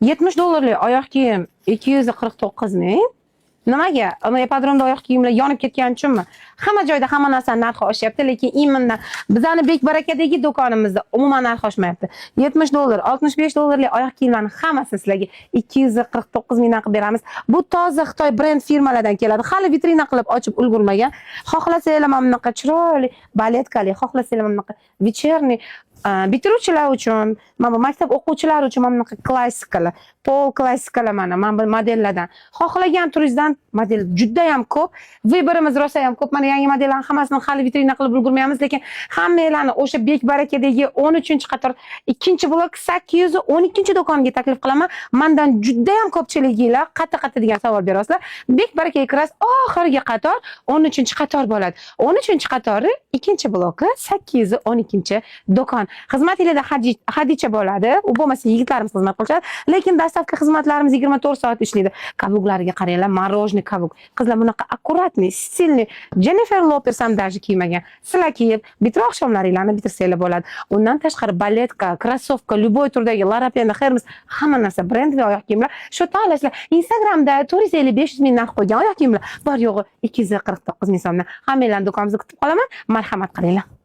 $70 oyoq kiyim 249 ming. Nimaga? Ipodromda oyoq kiyimlar yonib ketgani uchunmi? Hamma joyda hamma narsani narxi oshyapti, lekin immindan bizani Bek barakadagi do'konimizda umuman narx oshmayapti. $70, $65lik oyoq kiyimlarning hammasini sizlarga 249 mingdan qilib beramiz. Bu toza Xitoy brend firmalardan keladi. Hali vitrina qilib ochib ulgurmagan. Xohlasanglar mana bunaqa chiroyli baletkali, xohlasanglar mana bunaqa вечерний bitiruvchilar uchun, mana bu maktab o'quvchilari uchun mana bunaqa klassikalar, pol klassikalar mana bu modellardan. Xohlagan turingizdan model juda ham ko'p. Viberimiz rosa ham ko'p. Mana yangi modellarning hammasini hali vitrina qilib ulgurmayapmiz, lekin hammanglarni o'sha Bek barakadagi 13-qator ikkinchi blok 812-do'konga taklif qilaman. Mendan juda ham ko'pchiliginglar qatta degan savol berasizlar. Bek barakaga kirasiz, oxirgi qator 13-qator bo'ladi. 13-qatori ikkinchi bloki 812-do'kon. Xizmatingizda Hadicha bo'ladi. U bo'lmasa yigitlarimiz xizmat qiladi, lekin dastlabki xizmatlarimiz 24 soat ishlaydi. Kavuklariga qaranglar, morojniy kavuk. Qizlar bunaqa akkuratniy, stilniy. Jennifer Lopez ham даже kiymagan. Sizlar kiyib, bitta oqshomlaringlarni bitirsanglar bo'ladi. Undan tashqari baletka, krossovka, любой turdagi La Penda, Hermes, hamma narsa brendli oyoq kiyimlar. Shu tanlashlar Instagramda 450-500 ming narx qo'ygan oyoq kiyimlar bor yo'g'i 249 ming so'mdan. Hammanglarni do'konimizda kutib qolaman. Marhamat qilinglar.